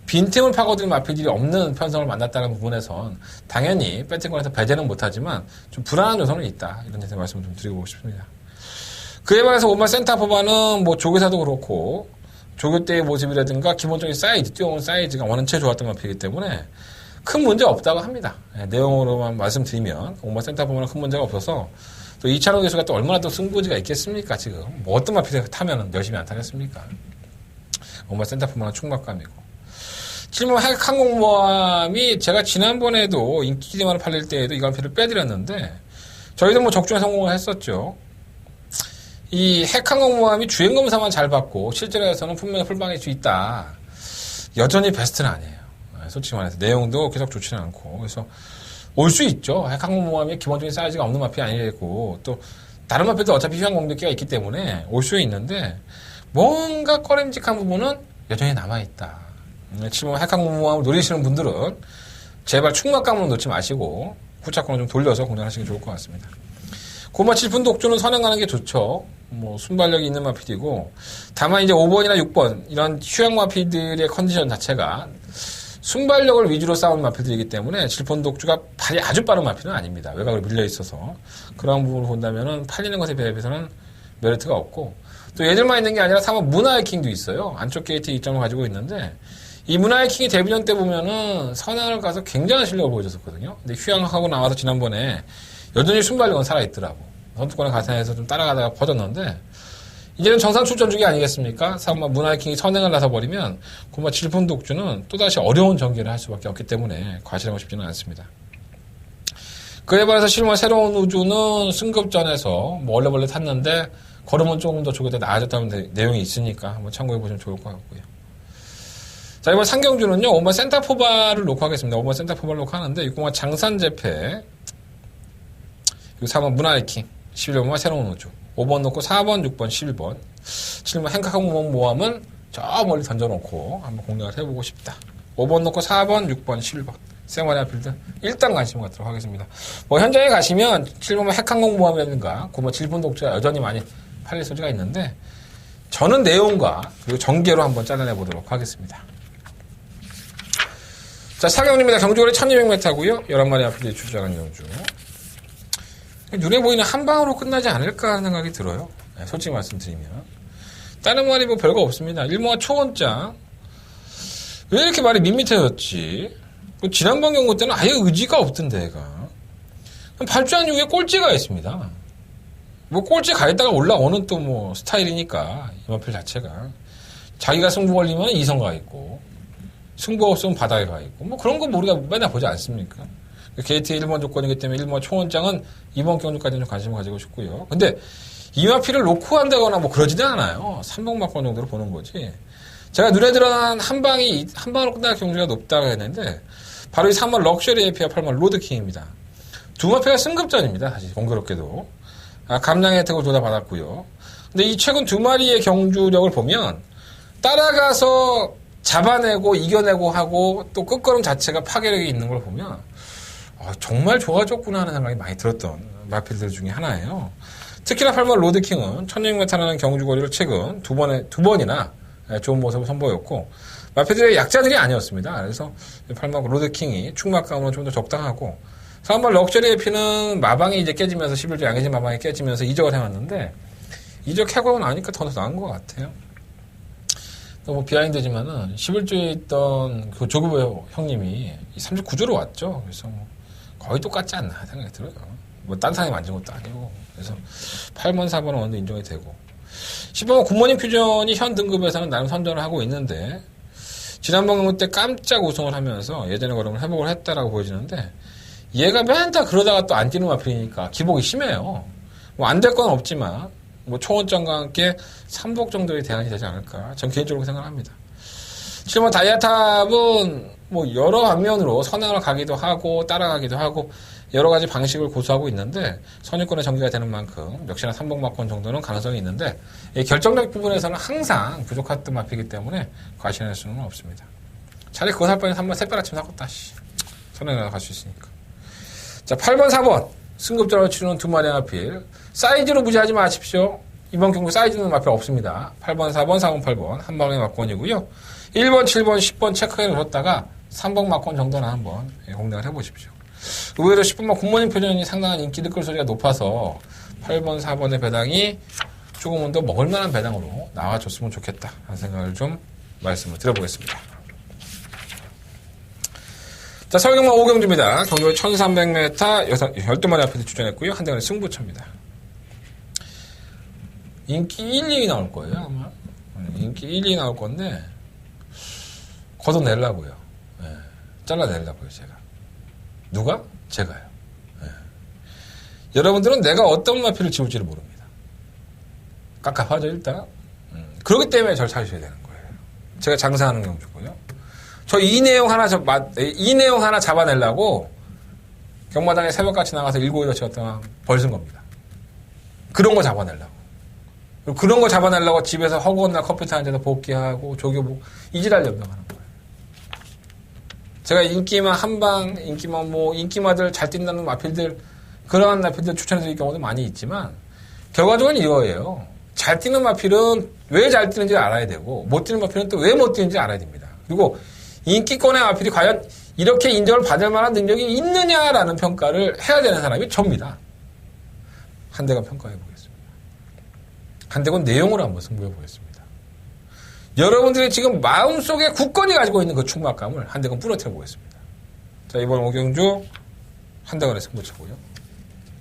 빈틈을 파고들 마필들이 없는 편성을 만났다는 부분에선 당연히 배팅권에서 배제는 못하지만 좀 불안한 요소는 있다. 이런 데서 말씀을 좀 드리고 싶습니다. 그에 반해서 5마 센터포마는 뭐 조교사도 그렇고 조교 때의 모습이라든가 기본적인 사이즈, 뛰어온 사이즈가 원체 좋았던 마필이기 때문에 큰 문제 없다고 합니다. 내용으로만 말씀드리면 5마 센터포마는 큰 문제가 없어서 또 이찬호 교수가 또 얼마나 또 승부지가 있겠습니까 지금. 뭐 어떤 마필을 타면 열심히 안 타겠습니까. 5마 센터포마는 충막감이고 7번 핵항공모함이 제가 지난번에도 인기리만을 팔릴 때에도 이 마필을 빼드렸는데 저희도 뭐 적중에 성공을 했었죠. 이 핵항공모함이 주행검사만 잘 받고 실제로에서는 분명히 풀방일 수 있다. 여전히 베스트는 아니에요. 솔직히 말해서 내용도 계속 좋지는 않고 그래서 올 수 있죠. 핵항공모함이 기본적인 사이즈가 없는 마필이 아니고 또 다른 마필도 어차피 휴양 공백기가 있기 때문에 올 수 있는데 뭔가 꺼림직한 부분은 여전히 남아있다. 7번 핵항공모함을 노리시는 분들은 제발 충막감으로 놓지 마시고 후차권을 좀 돌려서 공략하시는 게 좋을 것 같습니다. 고마 7분 독주는 선행하는 게 좋죠. 뭐 순발력이 있는 마필이고 다만 이제 5번이나 6번 이런 휴양 마필들의 컨디션 자체가 순발력을 위주로 싸우는 마필들이기 때문에 7분 독주가 발이 아주 빠른 마필은 아닙니다. 외곽으로 밀려 있어서 그런 부분을 본다면은 팔리는 것에 비해서는 메리트가 없고 또 얘들만 있는 게 아니라 3번 문하이킹도 있어요. 안쪽 게이트 이점을 가지고 있는데 이 문하이킹이 데뷔전 때 보면은 선행을 가서 굉장한 실력을 보여줬었거든요. 근데 휴양하고 나와서 지난번에 여전히 순발력은 살아있더라고. 선두권에 가산해서 좀 따라가다가 퍼졌는데 이제는 정상 출전주기 아니겠습니까? 3번 문하이킹이 선행을 나서버리면 고마 7분 독주는 또다시 어려운 전개를 할 수밖에 없기 때문에 과실하고 싶지는 않습니다. 그에 반해서 실마 새로운 우주는 승급전에서 뭐 원래 탔는데 걸음은 조금 더 조금 나아졌다는 내용이 있으니까 한번 참고해보시면 좋을 것 같고요. 자, 이번 상경주는요, 5번 센터포바를 놓고 하겠습니다. 5번 센터포바를 놓고 하는데, 6번 장산재패, 그리고 4번 문하이킹, 11번만 새로운 우주. 5번 놓고 4번, 6번, 11번. 7번 행카공무원 모함은 저 멀리 던져놓고 한번 공략을 해보고 싶다. 5번 놓고 4번, 6번, 11번. 생활의 필드 일단 관심을 갖도록 하겠습니다. 뭐 현장에 가시면 7번 핵항공 모함이라든가 9번 7번 독자 여전히 많이 팔릴 소지가 있는데 저는 내용과 그리고 전개로 한번 잘라내 보도록 하겠습니다. 자, 사경주입니다. 경주거리 1200m고요. 11마리 앞에 출전하는 경주. 눈에 보이는 한 방으로 끝나지 않을까 하는 생각이 들어요. 네, 솔직히 말씀드리면. 다른 말이 뭐 별거 없습니다. 일모가 초원장. 왜 이렇게 말이 밋밋해졌지? 지난번 경고 때는 아예 의지가 없던데, 얘가. 발주한 이후에 꼴찌가 있습니다. 뭐 꼴찌 가있다가 올라오는 또 뭐 스타일이니까, 이마필 자체가. 자기가 승부 걸리면 이성가 있고, 승부 없으면 바닥에 가 있고, 뭐 그런 거 우리가 맨날 보지 않습니까? 게이트 1번 조건이기 때문에 1번 초원장은 이번 경주까지는 좀 관심을 가지고 싶고요. 근데 이마필을 놓고 한다거나 뭐 그러지는 않아요. 3번 막권 정도로 보는 거지. 제가 눈에 들어간 한 방으로 끝날 경주가 높다고 했는데, 바로 이 3번 럭셔리 AP와 8번 로드킹입니다. 두 마피가 승급전입니다. 사실 공교롭게도. 감량의 혜택을 둘 다 받았고요. 근데 이 최근 두 마리의 경주력을 보면 따라가서 잡아내고 이겨내고 하고 또 끝걸음 자체가 파괴력이 있는 걸 보면 정말 좋아졌구나 하는 생각이 많이 들었던 마필들 중에 하나예요. 특히나 8번 로드킹은 1600m라는 경주거리를 최근 두 번이나 좋은 모습을 선보였고 마필들의 약자들이 아니었습니다. 그래서 8번 로드킹이 충막감으로 좀 더 적당하고 3번 럭셔리 에피는 마방이 이제 깨지면서 11조 양해진 마방이 깨지면서 이적을 해왔는데 이적하고 나니까 더 나은 것 같아요. 또 뭐 비하인드지만은 11조에 있던 그 조규보 형님이 39조로 왔죠. 그래서 뭐 거의 똑같지 않나 생각이 들어요. 뭐 딴 사람이 만진 것도 아니고. 그래서 8번, 4번은 어느 정도 인정이 되고 10번 굿모닝 퓨전이 현 등급에서는 나름 선전을 하고 있는데 지난번 경기 때 깜짝 우승을 하면서 예전의 걸음을 회복을 했다라고 보여지는데 얘가 맨날 그러다가 또 안 뛰는 마필이니까 기복이 심해요. 뭐 안 될 건 없지만 뭐 초원장과 함께 3복 정도의 대안이 되지 않을까 전 개인적으로 생각합니다. 7번 다이아탑은 뭐 여러 방면으로 선행을 가기도 하고 따라가기도 하고 여러 가지 방식을 고수하고 있는데 선유권의 전개가 되는 만큼 역시나 3복 막권 정도는 가능성이 있는데 이 결정적 부분에서는 항상 부족했던 마피이기 때문에 과신할 수는 없습니다. 차라리 그거 살 바에는 한번 새빨아치면 사겠다. 선행을 갈 수 있으니까. 자, 8번, 4번 승급전을 치르는 두 마리 마필 사이즈로 무시하지 마십시오. 이번 경기 사이즈는 마필 없습니다. 8번, 4번, 4번, 8번 한 방의 막권이고요. 1번, 7번, 10번 체크해 놓았다가 3번 막권 정도는 한번 공략을 해보십시오. 의외로 10번만 굿모닝 표전이 상당한 인기를 끌 소리가 높아서 8번, 4번의 배당이 조금은 더 먹을만한 배당으로 나와줬으면 좋겠다 하는 생각을 좀 말씀을 드려보겠습니다. 자, 서울경마 5경주입니다. 경주에 1300m 12마리 앞에서 출전했고요. 한 대간의 승부처입니다. 인기 1, 2위 나올 거예요, 아마. 인기 1, 2위 나올 건데, 걷어내려고요. 네. 잘라내려고요, 제가. 누가? 제가요. 네. 여러분들은 내가 어떤 마피를 지울지를 모릅니다. 깝깝하죠, 일단. 그렇기 때문에 저를 찾으셔야 되는 거예요. 제가 장사하는 경주고요. 저 이 내용 하나 잡아내려고 경마장에 새벽같이 나가서 7, 8시간 동안 벌쓴 겁니다. 그런 거 잡아내려고. 그리고 그런 거 잡아내려고 집에서 허구한 날 컴퓨터 앉아서 복귀하고 조교복 이지랄 연병하는 거예요. 제가 인기만 한방, 인기마들 잘 뛴다는 마필들, 그러한 마필들 추천해드릴 경우도 많이 있지만 결과적으로는 이거예요. 잘 뛰는 마필은 왜 잘 뛰는지 알아야 되고 못 뛰는 마필은 또 왜 못 뛰는지 알아야 됩니다. 그리고 인기권의 마필이 과연 이렇게 인정을 받을 만한 능력이 있느냐라는 평가를 해야 되는 사람이 접니다. 한대건 평가해 보겠습니다. 한대건 내용으로 한번 승부해 보겠습니다. 여러분들이 지금 마음속에 굳건히 가지고 있는 그 충막감을 한대건 부러뜨려 보겠습니다. 자, 이번 5경주 한대건의 승부처고요.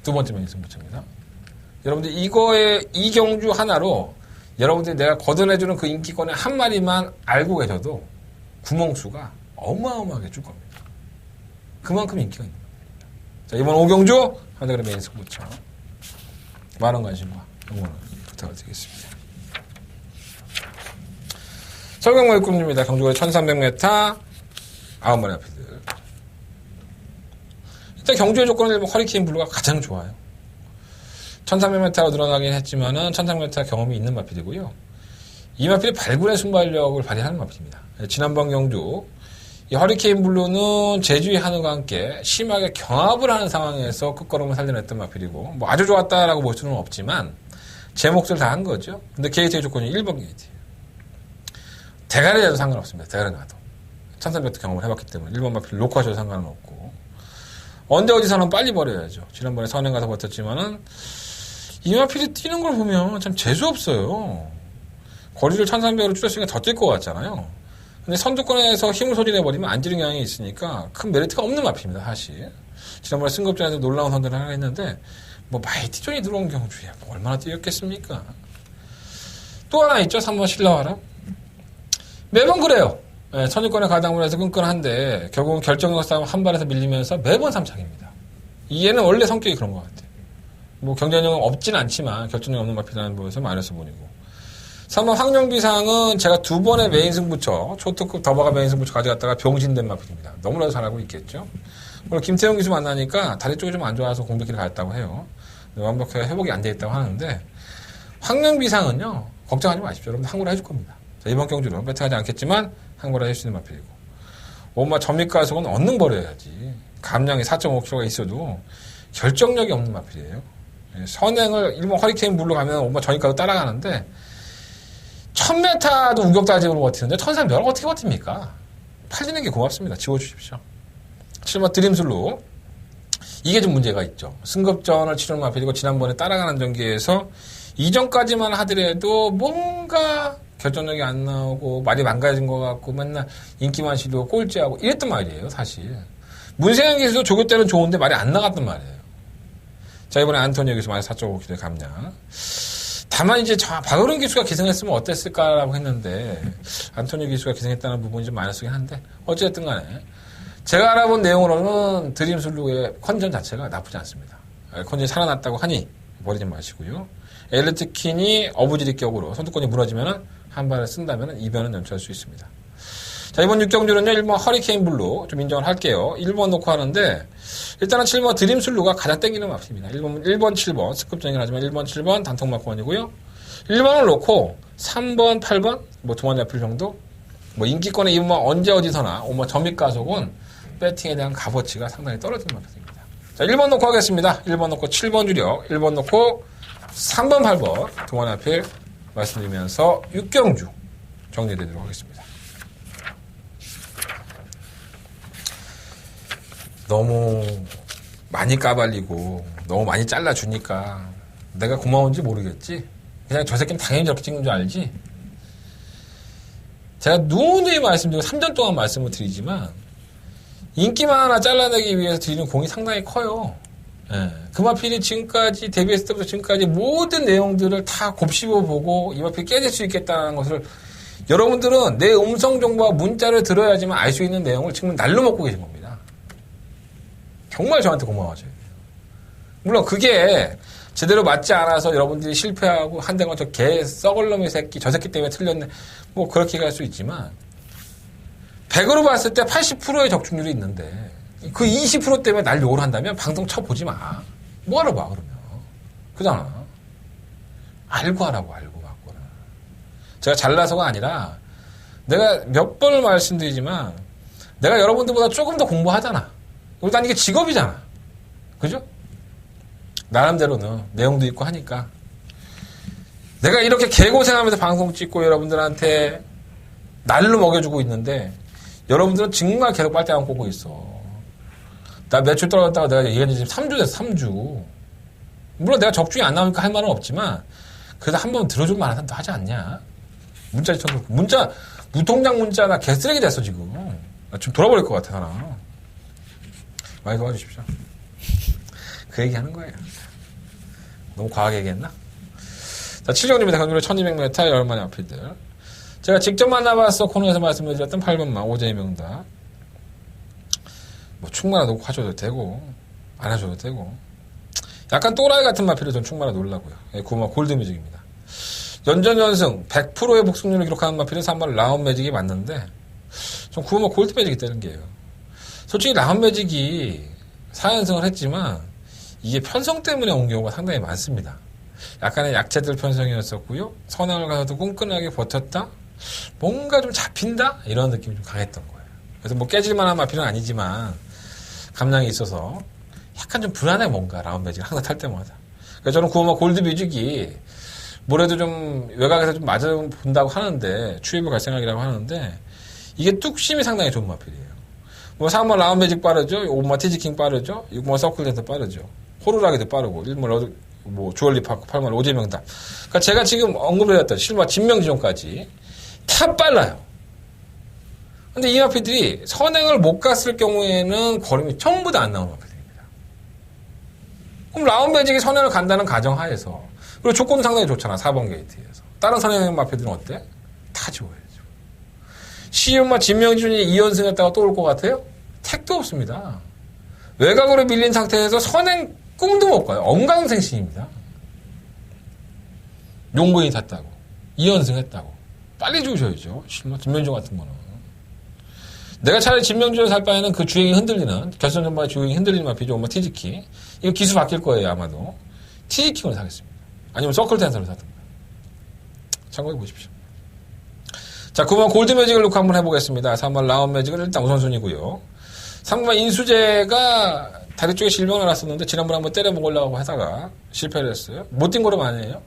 두 번째 명이 승부처입니다. 여러분들 이 경주 하나로 여러분들이 내가 걷어내주는 그 인기권의 한 마리만 알고 계셔도 구멍수가 어마어마하게 줄 겁니다. 그만큼 인기가 있는 겁니다. 자, 이번 5경주 한대건의 메인 승부처 많은 관심과 응원을 부탁을 드리겠습니다. 서울경마 6경주입니다. 경주거리 1300m 9마리 앞이들. 일단 경주의 조건을 허리케인 블루가 가장 좋아요. 1300m로 늘어나긴 했지만은 1300m 경험이 있는 마필이고요. 이 마필이 발군의 순발력을 발휘하는 마필입니다. 지난번 경주 이 허리케인 블루는 제주의 한우가 함께 심하게 경합을 하는 상황에서 끝걸음을 살려냈던 마필이고 뭐 아주 좋았다라고 볼 수는 없지만 제 몫을 다 한 거죠. 근데 게이트의 조건이 1번 게이트. 대가리 내도 상관없습니다. 대가리 나도. 1300m 경험을 해봤기 때문에 1번 마필 놓고 하셔도 상관은 없고 언제 어디서는 빨리 버려야죠. 지난번에 선행 가서 버텼지만은 이 마필이 뛰는 걸 보면 참 재수없어요. 거리를 1300으로 줄였으니까 더 뛸 것 같잖아요. 근데 선두권에서 힘을 소진해버리면 안 지는 경향이 있으니까 큰 메리트가 없는 마필입니다, 사실. 지난번에 승급전에서 놀라운 선전을 하나 했는데, 뭐, 마이티존이 들어온 경주에 뭐 얼마나 뛰었겠습니까? 또 하나 있죠, 3번 신라와라. 매번 그래요. 네, 선두권에 가담을 해서 끈끈한데, 결국은 결정력 싸움 한 발에서 밀리면서 매번 3착입니다. 얘는 원래 성격이 그런 것 같아요. 뭐, 경쟁력은 없진 않지만, 결정력 없는 마필이라는 부분에서 마이너스 본이고. 3번 황룡비상은 제가 2번의 메인 승부처, 초특급 더버가 메인 승부처 가져갔다가 병신된 마필입니다. 너무나도 잘 알고 있겠죠? 오늘 김태형 기수 만나니까 다리 쪽이 좀 안 좋아서 공백기를 갔다고 해요. 완벽하게 회복이 안 돼 있다고 하는데, 황룡비상은요, 걱정하지 마십시오. 여러분 항구를 해줄 겁니다. 자, 이번 경주는 배팅하지 않겠지만, 항구를 해줄 수 있는 마필이고. 엄마 전미가속은 언능 버려야지. 감량이 4.5kg가 있어도 결정력이 없는 마필이에요. 선행을 일본 허리케인 블루 가면 엄마 전미가도 따라가는데, 1000m도 우격다짐으로 버티는데 1300을 어떻게 버팁니까? 팔리는 게 고맙습니다. 지워주십시오. 7번 드림슬로. 이게 좀 문제가 있죠. 승급전을 치르는 마필이고 지난번에 따라가는 전기에서 이전까지만 하더라도 뭔가 결정력이 안 나오고 말이 망가진 것 같고 맨날 인기만 시도고 꼴찌하고 이랬단 말이에요. 사실. 문세영 기수도 조교 때는 좋은데 말이 안 나갔단 말이에요. 자, 이번에 안토니오 기수 만약 4.5kg 감량. 다만 이제 박어른 기수가 기승했으면 어땠을까라고 했는데 안토니 기수가 기승했다는 부분이 좀 마이너스긴 한데 어쨌든 간에 제가 알아본 내용으로는 드림슬루의 컨전 자체가 나쁘지 않습니다. 컨전이 살아났다고 하니 버리지 마시고요. 엘리트킨이 어부지리격으로 선두권이 무너지면은 한 발을 쓴다면은 이변은 연출할 수 있습니다. 자, 이번 6경주는요, 1번 허리케인 블루 좀 인정을 할게요. 1번 놓고 하는데, 일단은 7번 드림슬루가 가장 땡기는 마필입니다. 1번, 7번, 스급전이긴 하지만 1번, 7번 단통마권이고요. 1번을 놓고 3번, 8번, 뭐 두만 잡힐 정도? 뭐 인기권에 입으면 언제 어디서나, 뭐 점입가속은 배팅에 대한 값어치가 상당히 떨어지는 마필입니다. 자, 1번 놓고 하겠습니다. 1번 놓고 7번 주력, 1번 놓고 3번, 8번 두만 잡힐 말씀드리면서 6경주 정리되도록 하겠습니다. 너무 많이 까발리고 너무 많이 잘라주니까 내가 고마운지 모르겠지. 그냥 저 새끼는 당연히 저렇게 찍는 줄 알지. 제가 누누이 말씀드리고 3년 동안 말씀을 드리지만 인기만 하나 잘라내기 위해서 드리는 공이 상당히 커요. 예. 금화필이 지금까지 데뷔했을 때부터 지금까지 모든 내용들을 다 곱씹어보고 이 마필이 깨질 수 있겠다는 것을 여러분들은 내 음성 정보와 문자를 들어야지만 알 수 있는 내용을 지금 날로 먹고 계신 겁니다. 정말 저한테 고마워져요. 물론 그게 제대로 맞지 않아서 여러분들이 실패하고 한 대건 저 개 썩을놈의 새끼 저 새끼 때문에 틀렸네 뭐 그렇게 갈 수 있지만 100으로 봤을 때 80%의 적중률이 있는데 그 20% 때문에 날 욕을 한다면 방송 쳐보지 마. 뭐하러 봐 그러면. 그잖아. 알고 하라고 알고 갖고는. 제가 잘나서가 아니라 내가 몇 번을 말씀드리지만 내가 여러분들보다 조금 더 공부하잖아. 일단 이게 직업이잖아. 그죠? 나름대로는 내용도 있고 하니까. 내가 이렇게 개고생하면서 방송 찍고 여러분들한테 날로 먹여주고 있는데 여러분들은 정말 계속 빨대만 꽂고 있어. 나 매출 떨어졌다고 내가 얘기한 지 지금 3주 됐어, 3주. 물론 내가 적중이 안 나오니까 할 말은 없지만 그래도 한 번 들어줄 만한 사람도 하지 않냐? 문자 쳐놓고. 문자, 무통장 문자 나 개쓰레기 됐어, 지금. 나 지금 돌아버릴 것 같아, 사람. 많이 도와주십시오. 그 얘기 하는 거예요. 너무 과하게 얘기했나? 자, 7경주입니다. 경주로 1200m 열만의 앞필들. 제가 직접 만나봤어 코너에서 말씀드렸던 8번만 오재희 명답. 뭐 충만아 놓고 하셔도 되고 안 하셔도 되고 약간 또라이 같은 마필을 전 충만아 놓으려고요. 예, 9번 골드뮤직입니다. 연전연승 100%의 복승률을 기록하는 마필은 3번 라운매직이 맞는데 전 9번 골드매직이 뜨는 게요. 솔직히 라운매직이 4연승을 했지만 이게 편성 때문에 온 경우가 상당히 많습니다. 약간의 약체들 편성이었었고요. 선행을 가서도 끈끈하게 버텼다? 뭔가 좀 잡힌다? 이런 느낌이 좀 강했던 거예요. 그래서 뭐 깨질만한 마필은 아니지만 감량이 있어서 약간 좀 불안해 뭔가 라운 매직을 항상 탈 때마다. 그래서 저는 구호마 골드 뮤직이 뭐래도 좀 외곽에서 좀 맞아 본다고 하는데 추입을 발생하기라고 하는데 이게 뚝심이 상당히 좋은 마필이에요. 뭐 3번 라운 매직 빠르죠. 5번 티지킹 빠르죠. 6번 서클랜드 빠르죠. 호루라기도 빠르고 1번 뭐 주얼리 파크 8번 오재명답. 그러니까 제가 지금 언급해드렸던 실마 진명지존까지 다 빨라요. 근데 이 마필들이 선행을 못 갔을 경우에는 걸음이 전부 다 안 나오는 마필들입니다. 그럼 라운 매직이 선행을 간다는 가정하에서 그리고 조건은 상당히 좋잖아. 4번 게이트에서. 다른 선행 마필들은 어때? 다 좋아야죠. 시윤마 진명준이 2연승 했다가 또 올 것 같아요? 택도 없습니다. 외곽으로 밀린 상태에서 선행 꿈도 못 가요. 엉강생신입니다. 용군이 탔다고. 2연승 했다고. 빨리 주셔야죠. 실마 진명준 같은 거는. 내가 차라리 진명준을 살 바에는 그 주행이 흔들리는, 결선 전반의 주행이 흔들리는 마필이죠. 뭐 티지킹. 이거 기수 바뀔 거예요, 아마도. 티지킹을 사겠습니다. 아니면 서클 댄서를 사든가. 참고해 보십시오. 자, 9번 골드 매직을 놓고 한번 해보겠습니다. 3번 라운 매직은 일단 우선순위고요. 3번 인수재가 다리 쪽에 질병을 알았었는데 지난번에 한번 때려 먹으려고 하다가 실패를 했어요. 못 뛴 거로 아니에요.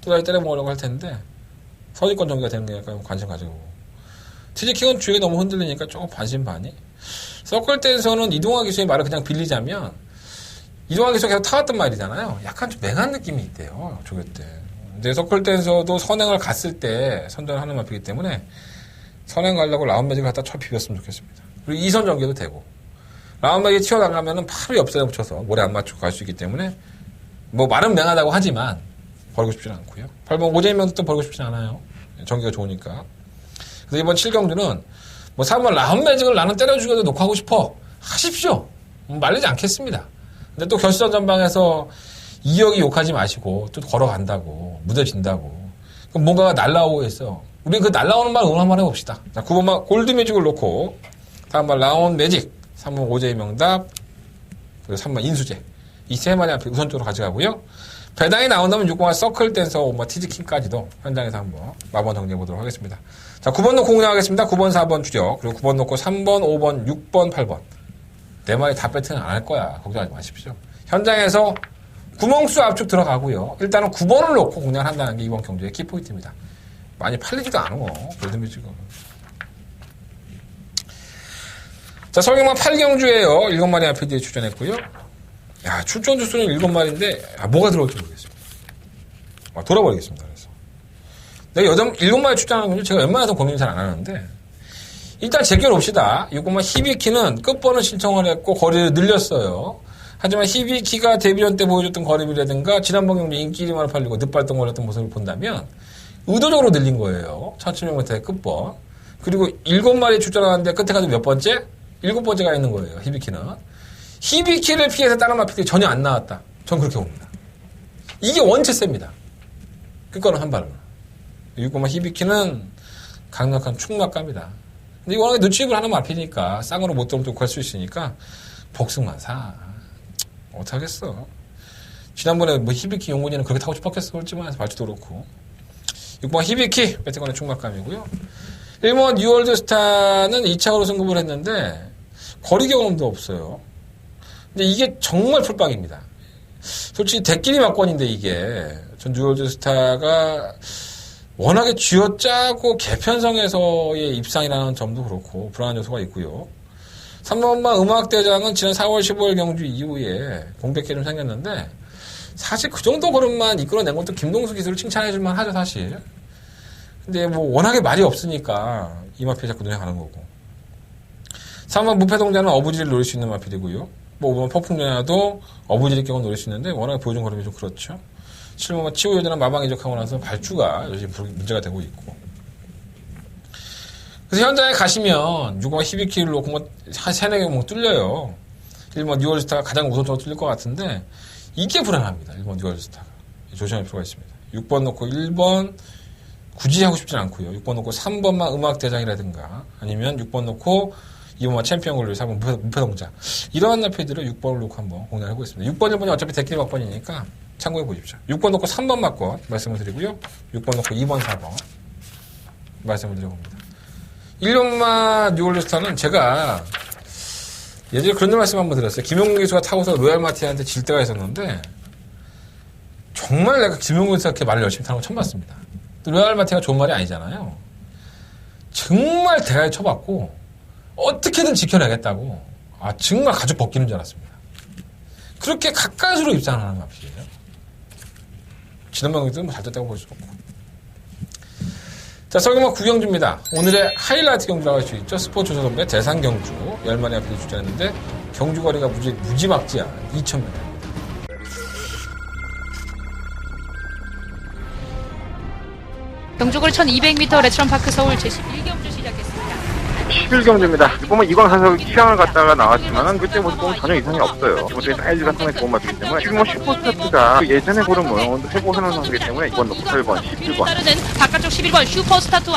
또 다시 때려 먹으려고 할 텐데 선입권 전개가 되는 게 약간 관심 가지고. 티지킹은 주행이 너무 흔들리니까 조금 반신반의. 서클 댄서는 이동화 기수의 말을 그냥 빌리자면 이동화 기수가 계속 타왔던 말이잖아요. 약간 좀 맹한 느낌이 있대요. 조교 때. 근데 서클 댄서도 선행을 갔을 때 선전을 하는 마피기 때문에 선행 가려고 라운 매직을 갖다 쳐 비볐으면 좋겠습니다. 그리고 2선 전개도 되고 라운 매직 튀어나가면은 바로 옆선에 붙여서 모래 안 맞추고 갈 수 있기 때문에 뭐 말은 맹하다고 하지만 버리고 싶지는 않고요. 8번 오재명도 또 버리고 싶지는 않아요. 전개가 좋으니까. 그래서 이번 7경주는 뭐 3번 라운 매직을 나는 때려 죽여도 놓고 하고 싶어. 하십시오. 말리지 않겠습니다. 근데 또 결선 전방에서 이역이 욕하지 마시고 또 걸어간다고 무뎌진다고 그럼 뭔가가 날라오고 있어. 우리 그 날라오는 말 응원 한번 해봅시다. 자, 9번만 골드 매직을 놓고 다음 번 라운 매직 3번 오재의 명답 그리고 3번 인수재 이 세 마리 앞에 우선적으로 가져가고요. 배당이 나온다면 6번만 서클 댄서 뭐 티즈킹까지도 현장에서 한번 마번 정리해보도록 하겠습니다. 자, 9번 놓고 공략하겠습니다. 9번 4번 주력 그리고 9번 놓고 3번 5번 6번 8번 네 마리 다 배팅은 안 할 거야. 걱정하지 마십시오. 현장에서 구멍수 압축 들어가고요. 일단은 9번을 놓고 공략을 한다는 게 이번 경주의 키포인트입니다. 많이 팔리지도 않어. 골드뮤직은. 자, 설경만 8경주예요. 7마리 앞에 출전했고요. 야, 출전 주수는 7마리인데 뭐가 들어올지 모르겠습니다. 돌아버리겠습니다. 그래서 내가 7마리 출전하는 경주 제가 웬만해서 고민 잘 안 하는데 일단 제껴놓읍시다. 6번만 히비키는 끝번을 신청을 했고 거리를 늘렸어요. 하지만 히비키가 데뷔전 때 보여줬던 거리비라든가 지난번 경기 인기리만 팔리고 늦발동 걸렸던 모습을 본다면 의도적으로 늘린 거예요. 1700m의 끝번. 그리고 7마리 출전하는데 끝에 가지고 몇 번째? 7번째가 있는 거예요. 히비키는. 히비키를 피해서 다른 마피들이 전혀 안 나왔다. 전 그렇게 봅니다. 이게 원체세입니다. 끝거는 한 발로. 6번만 히비키는 강력한 충막갑니다. 근데 워낙에 늦추입을 하는 마피니까 쌍으로 못 들어오면 또 갈 수 있으니까 복승만 사. 어떡하겠어. 지난번에 뭐 히비키 용군이는 그렇게 타고 싶었겠어. 그렇지만 말투도 그렇고. 6번 히비키 배트건의 충막감이고요. 1번 뉴월드 스타는 2차로 승급을 했는데 거리 경험도 없어요. 근데 이게 정말 풀빵입니다. 솔직히 대끼리 막권인데 이게 전 뉴월드 스타가 워낙에 쥐어짜고 개편성에서의 입상이라는 점도 그렇고 불안한 요소가 있고요. 3번만 음악대장은 지난 4월 15일 경주 이후에 공백기 좀 생겼는데 사실 그 정도 걸음만 이끌어낸 것도 김동수 기술을 칭찬해줄만 하죠 사실. 근데 뭐 워낙에 말이 없으니까 이 마필 자꾸 눈에 가는 거고. 3번 무패동자는 어부지를 노릴 수 있는 마필이고요. 뭐 5번 폭풍전야도 어부지리 경우 노릴 수 있는데 워낙에 보여준 걸음이 좀 그렇죠. 7번만 치우여전한 마방 이적하고 나서 발주가 요즘 문제가 되고 있고. 그래서 현장에 가시면 6번 히비키를 놓고 뭐 한 3-4개 뭐 뚫려요. 1번 뉴월스타가 가장 우선적으로 뚫릴 것 같은데 이게 불안합니다. 1번 뉴월스타가. 조심할 필요가 있습니다. 6번 놓고 1번 굳이 하고 싶진 않고요. 6번 놓고 3번만 음악대장이라든가 아니면 6번 놓고 2번만 챔피언 걸로 4번 무패동자. 이러한 나피들을 6번을 놓고 한번 공략을 해보겠습니다. 6번, 1번이 어차피 대끼리 막번이니까 참고해 보십시오. 6번 놓고 3번 맞건 말씀을 드리고요. 6번 놓고 2번, 4번 말씀을 드려봅니다. 1번마 뉴올리스타는 제가 예전에 그런 말씀 한번 드렸어요. 김용근 기수가 타고서 로얄 마티한테 질 때가 있었는데 정말 내가 김용근 기수가 그렇게 말을 열심히 타는 거 처음 봤습니다. 또 로얄 마티가 좋은 말이 아니잖아요. 정말 대가에 쳐봤고 어떻게든 지켜내겠다고 정말 가죽 벗기는 줄 알았습니다. 그렇게 가까스로 입상하는 마필이에요. 지난번 경기도 잘 됐다고 볼 수 없고. 자, 설경마 구경주입니다. 오늘의 하이라이트 경주라고 할 수 있죠. 스포츠 조선의 대상 경주 10만의 앞에 출전했는데 경주 거리가 무지막지한 2,000m. 경주거리 1200m 레츠런파크 서울 제11경주 시작했습니다. 11경주입니다. 보면 이광 선수 취향을 갖다가 나왔지만은 그때 모습 보면 전혀 이상이 없어요. 기본적인 사이즈가 상당히 좋은 맛이기 때문에 지금 슈퍼스타트가 예전에 고른 모형을 회복해놓은 선수이기 때문에 이번 놓고 8번, 11번. 따르는 바깥쪽 11번 슈퍼스타트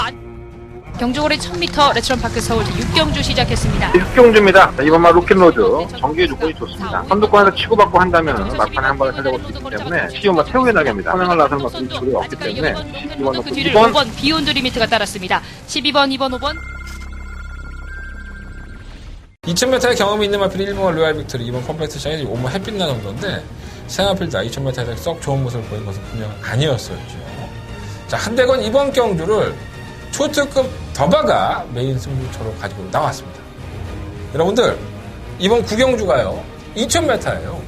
경주거리 1000m 레츠런파크 서울 제6경주 시작했습니다. 6경주입니다. 이번만 로켓로드 정규 조건이 좋습니다. 선두권에서 치고받고 한다면 막판에 한 번을 찾아볼 수 있기 때문에 시험만 태우게 나갑니다. 선행을 나서는 만큼 줄이 없기 때문에 12번 놓고 그 뒤를 2번 5번 비욘드 리미트가 따랐습니다. 12번, 2번, 5번 2000m의 경험이 있는 마필이 1번 로얄 빅토리, 2번 컴팩트 샤이즈, 5번 햇빛나 정도인데 생마필다 2000m에서 썩 좋은 모습을 보인 것은 분명 아니었었죠. 자, 한대건 이번 경주를 초특급 더바가 메인 승부처로 가지고 나왔습니다. 여러분들 이번 구경주가요 2000m예요.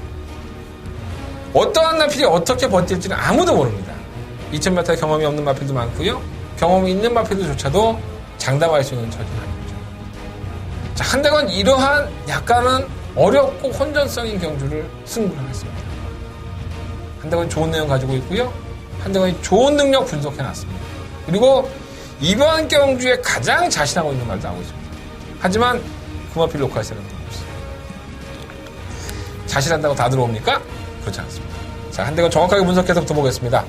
어떠한 마필이 어떻게 버틸지는 아무도 모릅니다. 2000m의 경험이 없는 마필도 많고요. 경험이 있는 마필들조차도 장담할 수 있는 처지는 아닙니다. 자, 한대건 이러한 약간은 어렵고 혼전성인 경주를 승부를 했습니다. 한대건이 좋은 내용 가지고 있고요. 한대건이 좋은 능력 분석해놨습니다. 그리고 이번 경주에 가장 자신하고 있는 말도 하고 있습니다. 하지만 그마필 녹화할 사람은 없어요. 자신한다고 다 들어옵니까? 그렇지 않습니다. 자, 한대건 정확하게 분석해서 붙어보겠습니다.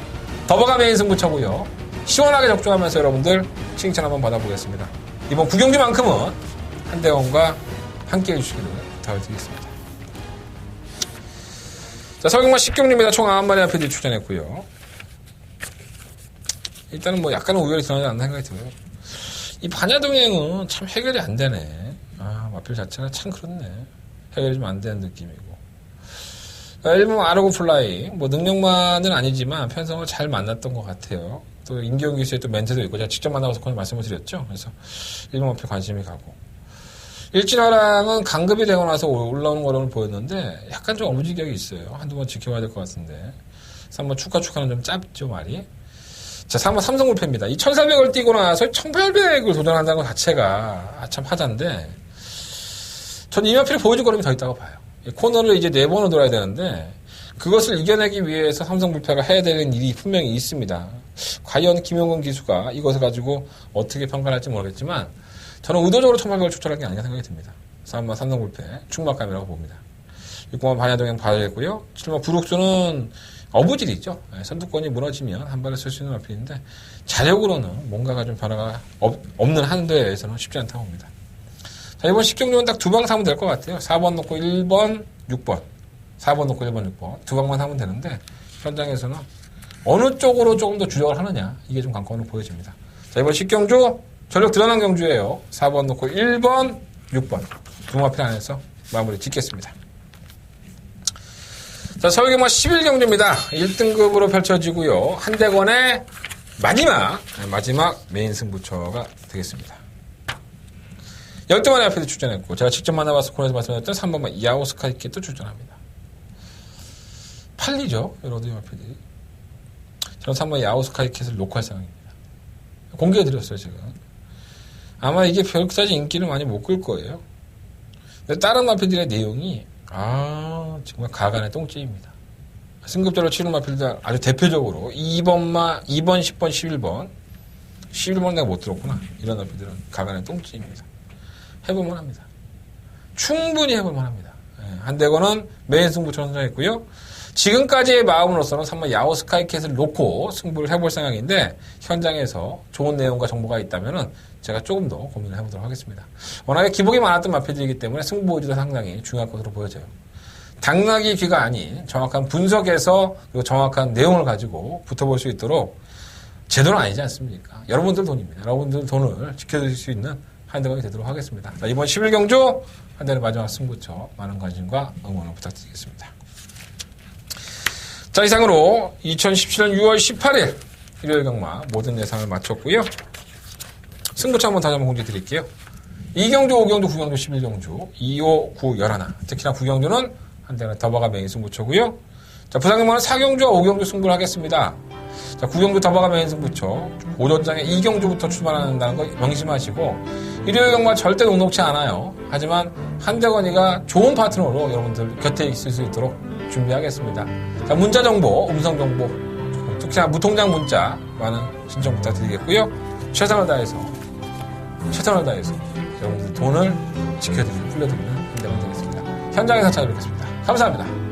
더버가 메인 승부처고요. 시원하게 적중하면서 여러분들 칭찬 한번 받아보겠습니다. 이번 구경주만큼은 한대건과 함께 해주시기를 부탁드리겠습니다. 자, 설경마 10경주입니다. 총 9마리 앞에 출전했고요. 일단은 뭐 약간은 우열이 드러나지 않는 생각이 들어요. 이 반야동행은 참 해결이 안 되네. 마필 자체가 참 그렇네. 해결이 좀 안 되는 느낌이고. 일본 아르고 플라이, 뭐 능력만은 아니지만 편성을 잘 만났던 것 같아요. 또 임기영 기수의 또 멘트도 있고 제가 직접 만나서 그걸 말씀을 드렸죠. 그래서 일본 마필 관심이 가고. 일진화랑은 강급이 되고 나서 올라오는 거를 보였는데 약간 좀 어무지격이 있어요. 한두 번 지켜봐야 될 것 같은데. 그래서 한번 축하는 좀 짧죠, 말이. 자, 3번 삼성불패입니다. 이 1400을 뛰고 나서 1800을 도전한다는 것 자체가 참 하자인데 저는 이 마필을 보여줄 거름이 더 있다고 봐요. 코너를 이제 4번을 돌아야 되는데 그것을 이겨내기 위해서 삼성불패가 해야 되는 일이 분명히 있습니다. 과연 김용근 기수가 이것을 가지고 어떻게 평가할지 모르겠지만 저는 의도적으로 1800을 추천한 게 아닌가 생각이 듭니다. 3번 삼성불패 충막감이라고 봅니다. 6번 반야동행 봐야겠고요. 7번 부룩수는 어부질이죠. 선두권이 무너지면 한 발에 쓸 수 있는 마필인데 자력으로는 뭔가가 좀 변화가 없는 한도에서는 쉽지 않다고 봅니다. 자, 이번 10경주는 딱 2방 사면 될 것 같아요. 4번 놓고 1번, 6번. 4번 놓고 1번, 6번. 2방만 사면 되는데 현장에서는 어느 쪽으로 조금 더 주력을 하느냐 이게 좀 관건으로 보여집니다. 자, 이번 10경주 전력 드러난 경주예요. 4번 놓고 1번, 6번. 두 마필 안에서 마무리 짓겠습니다. 자, 서울경마 11경주입니다. 1등급으로 펼쳐지고요. 한대건의 마지막 메인 승부처가 되겠습니다. 12마리 앞에도 출전했고 제가 직접 만나봐서 코너에서 말씀드렸던 3번만 야오스카이키도 출전합니다. 팔리죠, 여러분들 앞에들이. 저는 3번 야오스카이키를 놓고 할 생각입니다. 공개해드렸어요, 제가. 아마 이게 별다지 인기를 많이 못 끌 거예요. 근데 다른 마필들의 내용이 정말 가간의 똥찌입니다. 승급자로 치는 마필들 아주 대표적으로 2번, 10번, 11번 11번 내가 못 들었구나. 이런 마필들은 가간의 똥찌입니다. 해볼만 합니다. 충분히 해볼만 합니다. 한대건은 메인 승부처럼 선정했고요. 지금까지의 마음으로서는 3번 야오스카이캣을 놓고 승부를 해볼 생각인데 현장에서 좋은 내용과 정보가 있다면 제가 조금 더 고민을 해보도록 하겠습니다. 워낙에 기복이 많았던 마필들이기 때문에 승부 의지도 상당히 중요할 것으로 보여져요. 당나귀 귀가 아닌 정확한 분석에서 그리고 정확한 내용을 가지고 붙어볼 수 있도록 제 돈 아니지 않습니까? 여러분들 돈입니다. 여러분들 돈을 지켜줄 수 있는 한대건이 되도록 하겠습니다. 자, 이번 11경주 한대건 마지막 승부처 많은 관심과 응원을 부탁드리겠습니다. 자, 이상으로 2017년 6월 18일 일요일 경마 모든 예상을 마쳤고요. 승부처 한번 다시 한번 공지 드릴게요. 2경주, 5경주, 9경주, 11경주, 2, 5, 9, 11. 특히나 9경주는 한대는 더버가 메인 승부처고요. 자, 부상경마는 4경주와 5경주 승부를 하겠습니다. 자, 9경주 더버가 메인 승부처. 오전장에 2경주부터 출발한다는 거 명심하시고, 일요일 경마 절대 녹록치 않아요. 하지만 한대건이가 좋은 파트너로 여러분들 곁에 있을 수 있도록 준비하겠습니다. 자, 문자 정보, 음성 정보, 특히나 무통장 문자 많은 신청 부탁드리겠고요. 최선을 다해서 여러분들 돈을 지켜드리고 풀려드리는 한대건 되겠습니다. 현장에서 찾아뵙겠습니다. 감사합니다.